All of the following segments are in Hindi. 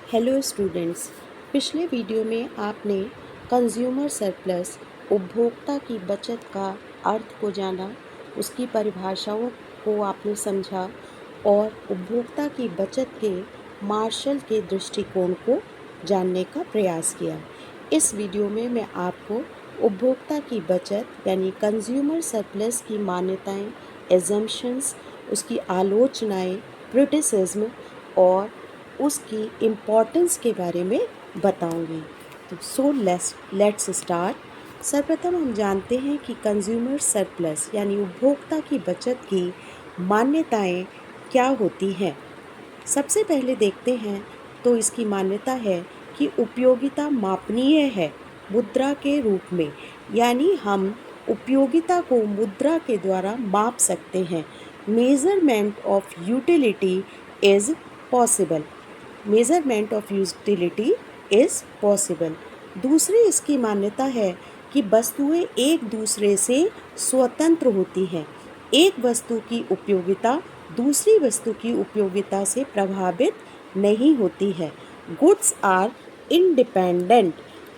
Hello students. पिछले वीडियो में आपने कंज्यूमर सरप्लस उपभोक्ता की बचत का अर्थ को जाना, उसकी परिभाषाओं को आपने समझा और उपभोक्ता की बचत के मार्शल के दृष्टिकोण को जानने का प्रयास किया। इस वीडियो में मैं आपको उपभोक्ता की बचत यानी कंज्यूमर सरप्लस की मान्यताएं, एजम्पशंस, उसकी आलोचनाएं, क्रिटिसिज्म और उसकी इम्पोर्टेंस के बारे में बताऊंगी। तो लेट्स स्टार्ट। सर्वप्रथम हम जानते हैं कि कंज्यूमर सरप्लस यानी उपभोक्ता की बचत की मान्यताएं क्या होती हैं। सबसे पहले देखते हैं तो इसकी मान्यता है कि उपयोगिता मापनीय है मुद्रा के रूप में, यानी हम उपयोगिता को मुद्रा के द्वारा माप सकते हैं। Measurement of utility is possible. Measurement of utility is possible. दूसरी इसकी मान्यता है कि वस्तुएं एक दूसरे से स्वतंत्र होती हैं। एक वस्तु की उपयोगिता दूसरी वस्तु की उपयोगिता से प्रभावित नहीं होती है। Goods are independent.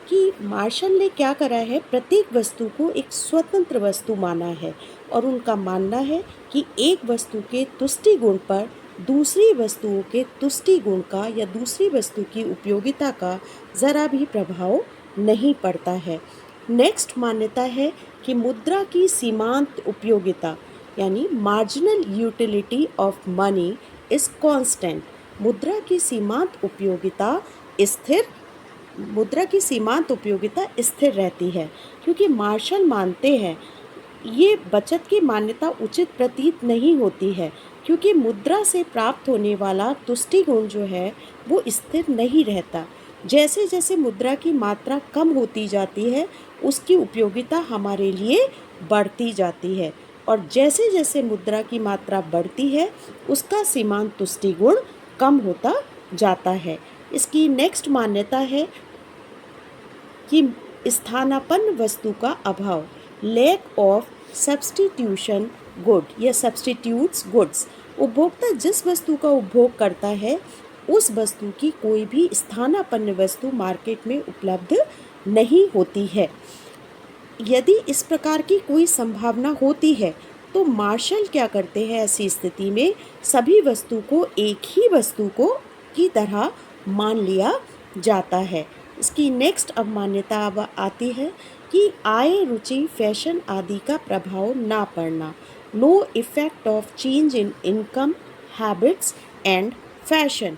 कि मार्शल ने क्या करा है, प्रत्येक वस्तु को एक स्वतंत्र वस्तु माना है और उनका मानना है कि एक वस्तु के तुष्टि गुण पर दूसरी वस्तुओं के तुष्टि गुण का या दूसरी वस्तु की उपयोगिता का ज़रा भी प्रभाव नहीं पड़ता है। नेक्स्ट मान्यता है कि मुद्रा की सीमांत उपयोगिता यानी marginal utility of money is constant. मुद्रा की सीमांत उपयोगिता स्थिर रहती है, क्योंकि मार्शल मानते हैं ये बचत की मान्यता उचित प्रतीत नहीं होती है, क्योंकि मुद्रा से प्राप्त होने वाला तुष्टि गुण जो है वो स्थिर नहीं रहता। जैसे जैसे मुद्रा की मात्रा कम होती जाती है उसकी उपयोगिता हमारे लिए बढ़ती जाती है, और जैसे जैसे मुद्रा की मात्रा बढ़ती है उसका सीमांत तुष्टि गुण कम होता जाता है। इसकी नेक्स्ट मान्यता है कि स्थानापन्न वस्तु का अभाव, लैक ऑफ सब्स्टिट्यूशन गुड या सब्स्टिट्यूट्स गुड्स। उपभोक्ता जिस वस्तु का उपभोग करता है उस वस्तु की कोई भी स्थानापन्न वस्तु मार्केट में उपलब्ध नहीं होती है। यदि इस प्रकार की कोई संभावना होती है तो मार्शल क्या करते हैं, ऐसी स्थिति में सभी वस्तु को एक ही वस्तु को की तरह मान लिया जाता है। इसकी नेक्स्ट अब मान्यता अब आती है कि आय, रुचि, फैशन आदि का प्रभाव ना पड़ना, no effect of change in income, habits and fashion.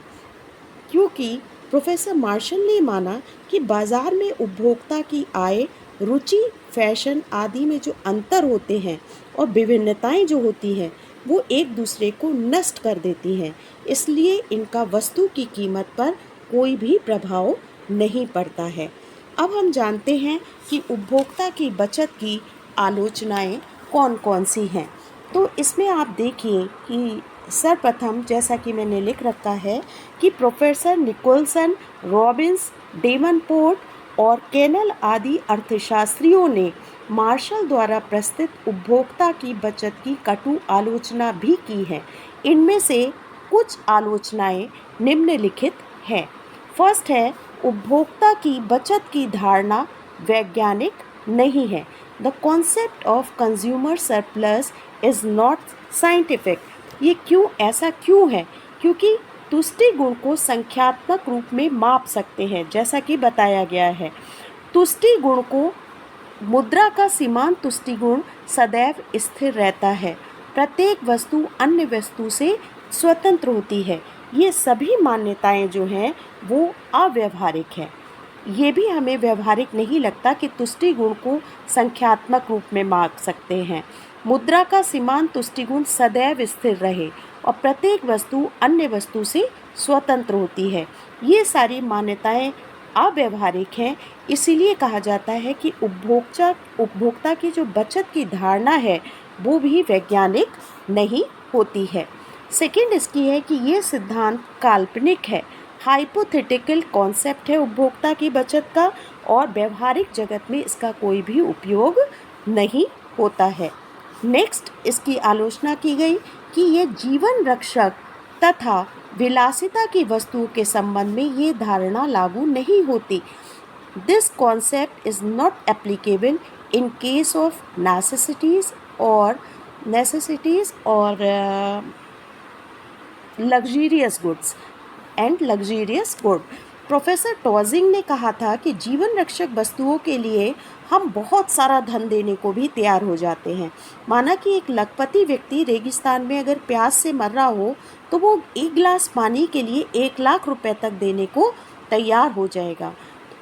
क्योंकि प्रोफेसर मार्शल ने माना कि बाजार में उपभोक्ता की आय, रुचि, फैशन आदि में जो अंतर होते हैं और विभिन्नताएं जो होती हैं वो एक दूसरे को नष्ट कर देती हैं, इसलिए इनका वस्तु की कीमत पर कोई भी प्रभाव नहीं पड़ता है। अब हम जानते हैं कि उपभोक्ता की बचत की आलोचनाएं कौन कौन सी हैं। तो इसमें आप देखिए कि सर्वप्रथम जैसा कि मैंने लिख रखा है कि प्रोफेसर निकोलसन, रॉबिन्स, डेवनपोर्ट और केनल आदि अर्थशास्त्रियों ने मार्शल द्वारा प्रस्तुत उपभोक्ता की बचत की कटु आलोचना भी की है। इनमें से कुछ आलोचनाएं निम्नलिखित हैं। फर्स्ट है, उपभोक्ता की बचत की धारणा वैज्ञानिक नहीं है। The concept of consumer surplus is not scientific. ये ऐसा क्यों है? क्योंकि तुष्टि गुण को संख्यात्मक रूप में माप सकते हैं, जैसा कि बताया गया है। तुष्टि गुण को मुद्रा का सीमांत तुष्टि गुण सदैव स्थिर रहता है। प्रत्येक वस्तु अन्य वस्तु से स्वतंत्र होती है। ये सभी मान्यताएं जो हैं वो अव्यवहारिक है। ये भी हमें व्यवहारिक नहीं लगता कि तुष्टि गुण को संख्यात्मक रूप में माप सकते हैं। मुद्रा का सीमांत तुष्टि गुण सदैव स्थिर रहे और प्रत्येक वस्तु अन्य वस्तु से स्वतंत्र होती है। ये सारी मान्यताएं अव्यवहारिक हैं। इसीलिए कहा जाता है कि उपभोक्ता की जो बचत की धारणा है वो भी वैज्ञानिक नहीं होती है। सेकेंड इसकी है कि ये सिद्धांत काल्पनिक है, हाइपोथेटिकल कॉन्सेप्ट है उपभोक्ता की बचत का, और व्यवहारिक जगत में इसका कोई भी उपयोग नहीं होता है। नेक्स्ट इसकी आलोचना की गई कि ये जीवन रक्षक तथा विलासिता की वस्तुओं के संबंध में ये धारणा लागू नहीं होती। This concept is not applicable in case of necessities or luxurious goods and luxurious good। Professor Taussig ने कहा था कि जीवन रक्षक वस्तुओं के लिए हम बहुत सारा धन देने को भी तैयार हो जाते हैं। माना कि एक लखपति व्यक्ति रेगिस्तान में अगर प्यास से मर रहा हो तो वो एक गिलास पानी के लिए 1 लाख रुपए तक देने को तैयार हो जाएगा,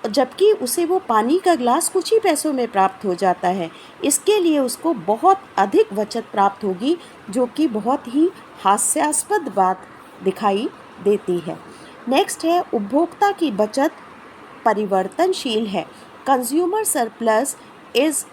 जबकि उसे वो पानी का गिलास कुछ ही पैसों में प्राप्त हो जाता है। इसके लिए उसको बहुत अधिक बचत प्राप्त होगी, जो कि बहुत ही हास्यास्पद बात दिखाई देती है। नेक्स्ट है उपभोक्ता की बचत परिवर्तनशील है। Consumer surplus is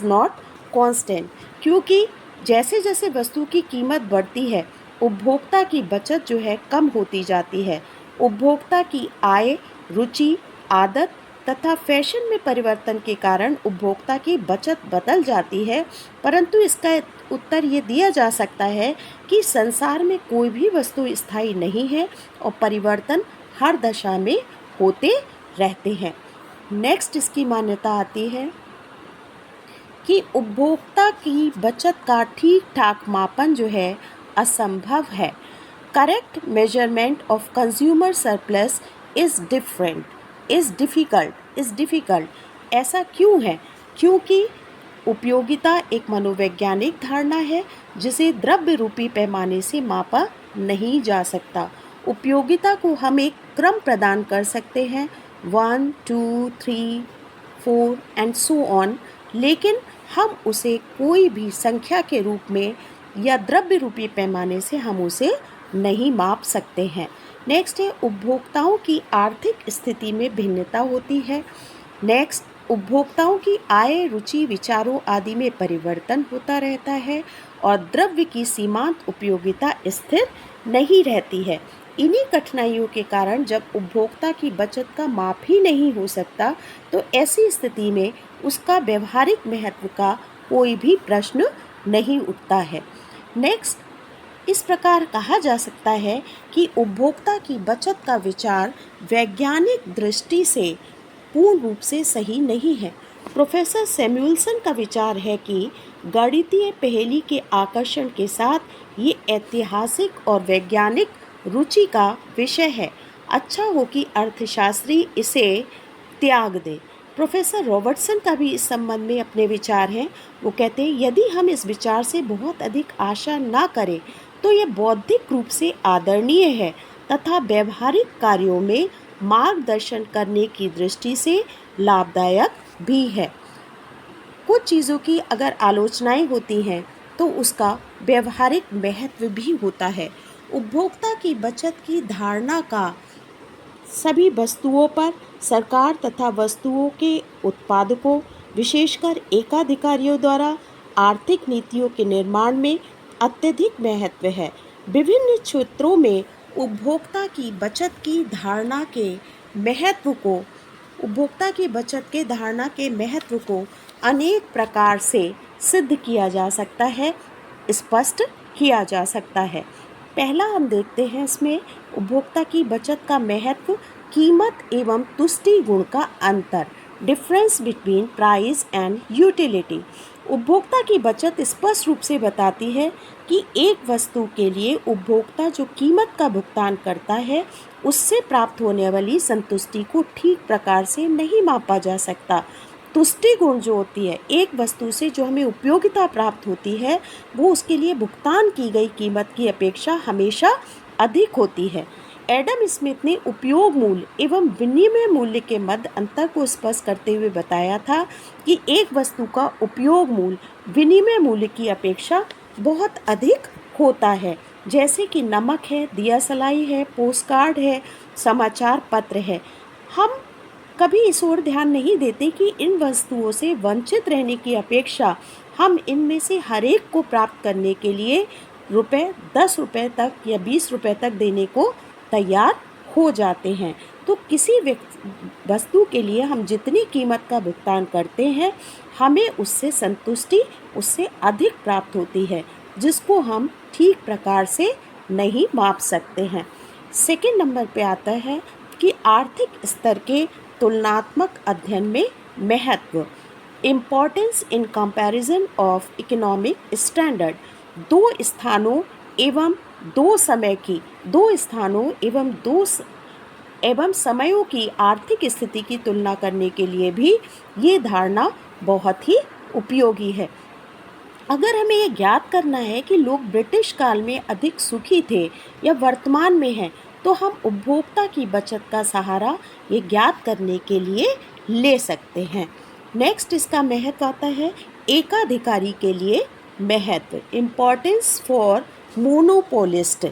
not constant, क्योंकि जैसे जैसे वस्तु की कीमत बढ़ती है उपभोक्ता की बचत जो है कम होती जाती है। उपभोक्ता की आय, रुचि, आदत तथा फैशन में परिवर्तन के कारण उपभोक्ता की बचत बदल जाती है, परंतु इसका उत्तर ये दिया जा सकता है कि संसार में कोई भी वस्तु स्थायी नहीं है और परिवर्तन हर दशा में होते रहते हैं। नेक्स्ट इसकी मान्यता आती है कि उपभोक्ता की बचत का ठीक ठाक मापन जो है असंभव है। Correct measurement of consumer surplus is difficult. ऐसा क्यों है? क्योंकि उपयोगिता एक मनोवैज्ञानिक धारणा है जिसे द्रव्य रूपी पैमाने से मापा नहीं जा सकता। उपयोगिता को हम एक क्रम प्रदान कर सकते हैं 1, 2, 3, 4 एंड सो ऑन, लेकिन हम उसे कोई भी संख्या के रूप में या द्रव्य रूपी पैमाने से हम उसे नहीं माप सकते हैं। नेक्स्ट है उपभोक्ताओं की आर्थिक स्थिति में भिन्नता होती है। नेक्स्ट, उपभोक्ताओं की आय, रुचि, विचारों आदि में परिवर्तन होता रहता है और द्रव्य की सीमांत उपयोगिता स्थिर नहीं रहती है। इन्हीं कठिनाइयों के कारण जब उपभोक्ता की बचत का माप ही नहीं हो सकता तो ऐसी स्थिति में उसका व्यवहारिक महत्व का कोई भी प्रश्न नहीं उठता है। नेक्स्ट, इस प्रकार कहा जा सकता है कि उपभोक्ता की बचत का विचार वैज्ञानिक दृष्टि से पूर्ण रूप से सही नहीं है। प्रोफेसर सैमुअल्सन का विचार है कि गणितीय पहेली के आकर्षण के साथ ये ऐतिहासिक और वैज्ञानिक रुचि का विषय है। अच्छा हो कि अर्थशास्त्री इसे त्याग दे। प्रोफेसर रॉबर्टसन का भी इस संबंध में अपने विचार हैं। वो कहते हैं यदि हम इस विचार से बहुत अधिक आशा ना करें तो यह बौद्धिक रूप से आदरणीय है तथा व्यवहारिक कार्यों में मार्गदर्शन करने की दृष्टि से लाभदायक भी है। कुछ चीज़ों की अगर आलोचनाएं होती हैं तो उसका व्यवहारिक महत्व भी होता है। उपभोक्ता की बचत की धारणा का सभी वस्तुओं पर सरकार तथा वस्तुओं के उत्पादकों, विशेषकर एकाधिकारियों द्वारा आर्थिक नीतियों के निर्माण में अत्यधिक महत्व है। विभिन्न क्षेत्रों में उपभोक्ता की बचत की धारणा के महत्व को अनेक प्रकार से सिद्ध किया जा सकता है, स्पष्ट किया जा सकता है। पहला हम देखते हैं इसमें उपभोक्ता की बचत का महत्व, कीमत एवं तुष्टि गुण का अंतर, difference between price and utility. उपभोक्ता की बचत स्पष्ट रूप से बताती है कि एक वस्तु के लिए उपभोक्ता जो कीमत का भुगतान करता है उससे प्राप्त होने वाली संतुष्टि को ठीक प्रकार से नहीं मापा जा सकता। तुष्टि गुण जो होती है, एक वस्तु से जो हमें उपयोगिता प्राप्त होती है वो उसके लिए भुगतान की गई कीमत की अपेक्षा हमेशा अधिक होती है। एडम स्मिथ ने उपयोग मूल्य एवं विनिमय मूल्य के मध्य अंतर को स्पष्ट करते हुए बताया था कि एक वस्तु का उपयोग मूल्य विनिमय मूल्य की अपेक्षा बहुत अधिक होता है, जैसे कि नमक है, दिया सलाई है, पोस्टकार्ड है, समाचार पत्र है। हम कभी इस ओर ध्यान नहीं देते कि इन वस्तुओं से वंचित रहने की अपेक्षा हम इनमें से हर एक को प्राप्त करने के लिए ₹10 तक या ₹20 तक देने को तैयार हो जाते हैं। तो किसी वस्तु के लिए हम जितनी कीमत का भुगतान करते हैं, हमें उससे संतुष्टि उससे अधिक प्राप्त होती है, जिसको हम ठीक प्रकार से नहीं माप सकते हैं। सेकंड नंबर पे आता है कि आर्थिक स्तर के तुलनात्मक अध्ययन में महत्व, importance in comparison of economic standard. दो स्थानों एवं दो समय की दो स्थानों एवं समयों की आर्थिक स्थिति की तुलना करने के लिए भी ये धारणा बहुत ही उपयोगी है। अगर हमें ये ज्ञात करना है कि लोग ब्रिटिश काल में अधिक सुखी थे या वर्तमान में हैं, तो हम उपभोक्ता की बचत का सहारा ये ज्ञात करने के लिए ले सकते हैं। नेक्स्ट इसका महत्व आता है एकाधिकारी के लिए महत्व, इम्पोर्टेंस फॉर मोनोपोलिस्ट।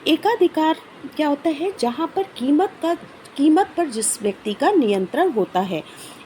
एकाधिकार क्या होता है? जहाँ पर कीमत पर जिस व्यक्ति का नियंत्रण होता है।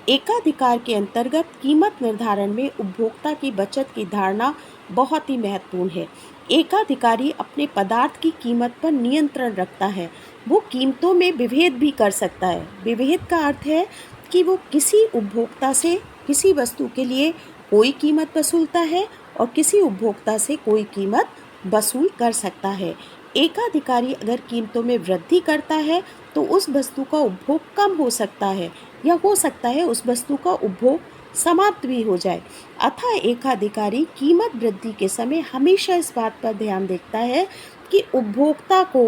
एकाधिकार के अंतर्गत कीमत निर्धारण में उपभोक्ता की बचत की धारणा बहुत ही महत्वपूर्ण है। एकाधिकारी अपने पदार्थ की कीमत पर नियंत्रण रखता है। वो कीमतों में विभेद भी कर सकता है। विभेद का अर्थ है कि वो किसी उपभोक्ता से किसी वस्तु के लिए कोई कीमत वसूलता है और किसी उपभोक्ता से कोई कीमत वसूल कर सकता है। एकाधिकारी अगर कीमतों में वृद्धि करता है तो उस वस्तु का उपभोग कम हो सकता है या हो सकता है उस वस्तु का उपभोग समाप्त भी हो जाए। अतः एकाधिकारी कीमत वृद्धि के समय हमेशा इस बात पर ध्यान देता है कि उपभोक्ता को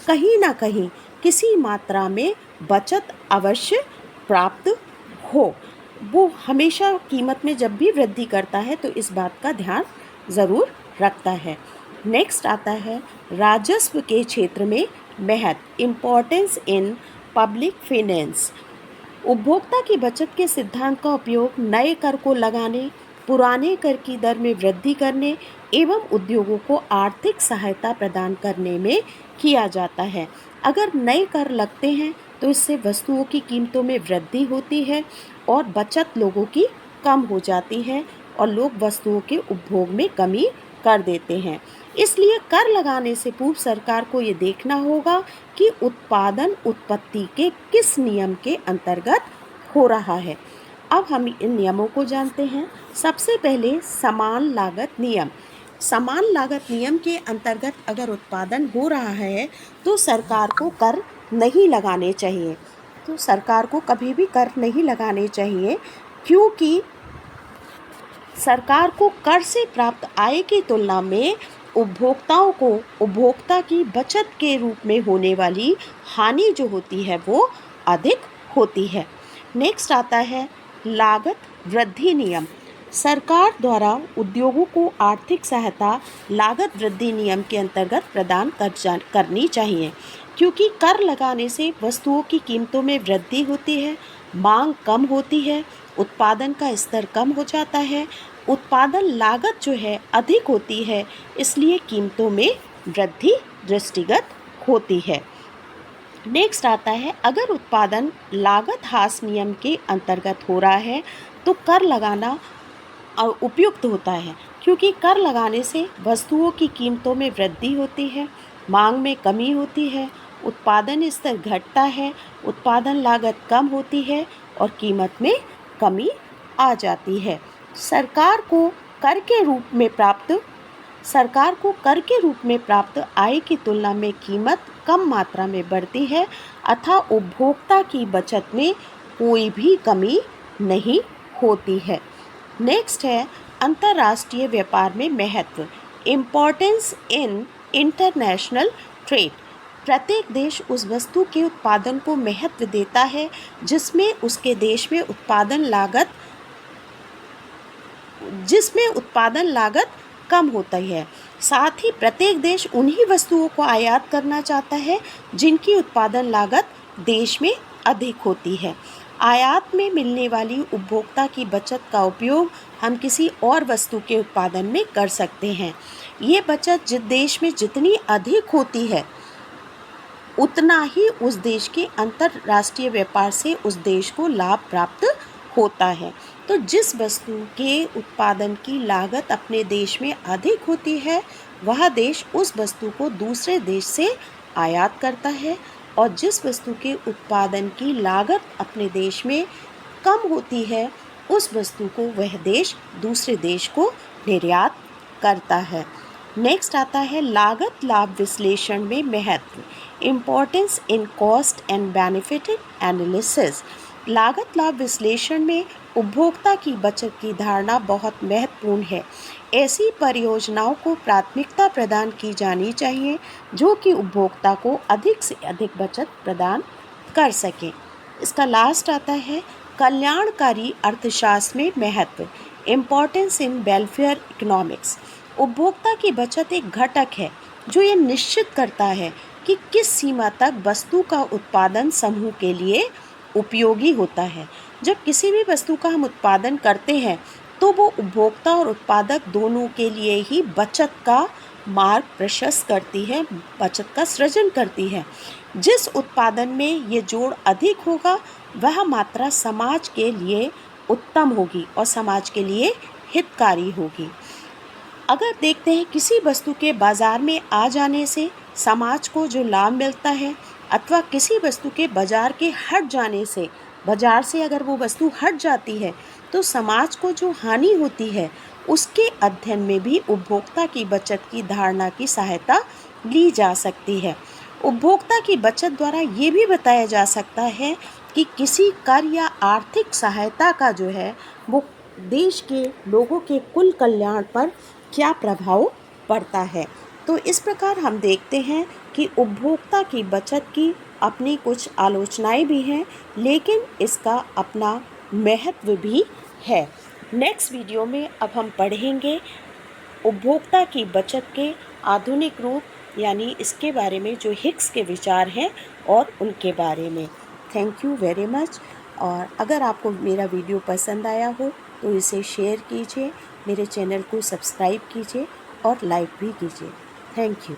कहीं ना कहीं किसी मात्रा में बचत अवश्य प्राप्त हो। वो हमेशा कीमत में जब भी वृद्धि करता है तो इस बात का ध्यान ज़रूर रखता है। नेक्स्ट आता है राजस्व के क्षेत्र में महत्व, इम्पोर्टेंस इन पब्लिक फाइनेंस। उपभोक्ता की बचत के सिद्धांत का उपयोग नए कर को लगाने, पुराने कर की दर में वृद्धि करने एवं उद्योगों को आर्थिक सहायता प्रदान करने में किया जाता है। अगर नए कर लगते हैं तो इससे वस्तुओं की कीमतों में वृद्धि होती है और बचत लोगों की कम हो जाती है और लोग वस्तुओं के उपभोग में कमी कर देते हैं। इसलिए कर लगाने से पूर्व सरकार को ये देखना होगा कि उत्पादन उत्पत्ति के किस नियम के अंतर्गत हो रहा है। अब हम इन नियमों को जानते हैं। सबसे पहले समान लागत नियम। समान लागत नियम के अंतर्गत अगर उत्पादन हो रहा है तो सरकार को कर नहीं लगाने चाहिए। तो सरकार को कभी भी कर नहीं लगाने चाहिए, क्योंकि सरकार को कर से प्राप्त आय की तुलना में उपभोक्ताओं को उपभोक्ता की बचत के रूप में होने वाली हानि जो होती है वो अधिक होती है। नेक्स्ट आता है लागत वृद्धि नियम। सरकार द्वारा उद्योगों को आर्थिक सहायता लागत वृद्धि नियम के अंतर्गत प्रदान करनी चाहिए, क्योंकि कर लगाने से वस्तुओं की कीमतों में वृद्धि होती है, मांग कम होती है, उत्पादन का स्तर कम हो जाता है, उत्पादन लागत जो है अधिक होती है, इसलिए कीमतों में वृद्धि दृष्टिगत होती है। नेक्स्ट आता है अगर उत्पादन लागत ह्रास नियम के अंतर्गत हो रहा है तो कर लगाना उपयुक्त होता है, क्योंकि कर लगाने से वस्तुओं की कीमतों में वृद्धि होती है, मांग में कमी होती है, उत्पादन स्तर घटता है, उत्पादन लागत कम होती है और कीमत में कमी आ जाती है। सरकार को कर के रूप में प्राप्त आय की तुलना में कीमत कम मात्रा में बढ़ती है, अतः उपभोक्ता की बचत में कोई भी कमी नहीं होती है। नेक्स्ट है अंतर्राष्ट्रीय व्यापार में महत्व, इम्पोर्टेंस इन इंटरनेशनल ट्रेड। प्रत्येक देश उस वस्तु के उत्पादन को महत्व देता है जिसमें उसके देश में उत्पादन लागत कम होती है। साथ ही प्रत्येक देश उन्हीं वस्तुओं को आयात करना चाहता है जिनकी उत्पादन लागत देश में अधिक होती है। आयात में मिलने वाली उपभोक्ता की बचत का उपयोग हम किसी और वस्तु के उत्पादन में कर सकते हैं। ये बचत जिस देश में जितनी अधिक होती है उतना ही उस देश के अंतर्राष्ट्रीय व्यापार से उस देश को लाभ प्राप्त होता है। तो जिस वस्तु के उत्पादन की लागत अपने देश में अधिक होती है वह देश उस वस्तु को दूसरे देश से आयात करता है और जिस वस्तु के उत्पादन की लागत अपने देश में कम होती है उस वस्तु को वह देश दूसरे देश को निर्यात करता है। नेक्स्ट आता है लागत लाभ विश्लेषण में महत्व, importance in cost and benefit analysis. लागत लाभ विश्लेषण में उपभोक्ता की बचत की धारणा बहुत महत्वपूर्ण है। ऐसी परियोजनाओं को प्राथमिकता प्रदान की जानी चाहिए जो कि उपभोक्ता को अधिक से अधिक बचत प्रदान कर सकें। इसका लास्ट आता है कल्याणकारी अर्थशास्त्र में महत्व, इम्पोर्टेंस इन वेलफेयर इकोनॉमिक्स। उपभोक्ता की बचत एक घटक है जो ये निश्चित करता है कि किस सीमा तक वस्तु का उत्पादन समूह के लिए उपयोगी होता है। जब किसी भी वस्तु का हम उत्पादन करते हैं तो वो उपभोक्ता और उत्पादक दोनों के लिए ही बचत का मार्ग प्रशस्त करती है, बचत का सृजन करती है। जिस उत्पादन में ये जोड़ अधिक होगा वह मात्रा समाज के लिए उत्तम होगी और समाज के लिए हितकारी होगी। अगर देखते हैं किसी वस्तु के बाज़ार में आ जाने से समाज को जो लाभ मिलता है अथवा किसी वस्तु के बाज़ार के हट जाने से, बाज़ार से अगर वो वस्तु हट जाती है तो समाज को जो हानि होती है उसके अध्ययन में भी उपभोक्ता की बचत की धारणा की सहायता ली जा सकती है। उपभोक्ता की बचत द्वारा ये भी बताया जा सकता है कि किसी कर या आर्थिक सहायता का जो है वो देश के लोगों के कुल कल्याण पर क्या प्रभाव पड़ता है। तो इस प्रकार हम देखते हैं कि उपभोक्ता की बचत की अपनी कुछ आलोचनाएं भी हैं लेकिन इसका अपना महत्व भी है। नेक्स्ट वीडियो में अब हम पढ़ेंगे उपभोक्ता की बचत के आधुनिक रूप यानी इसके बारे में जो हिक्स के विचार हैं और उनके बारे में। Thank you very much. और अगर आपको मेरा वीडियो पसंद आया हो तो इसे शेयर कीजिए, मेरे चैनल को सब्सक्राइब कीजिए और लाइक भी कीजिए। Thank you.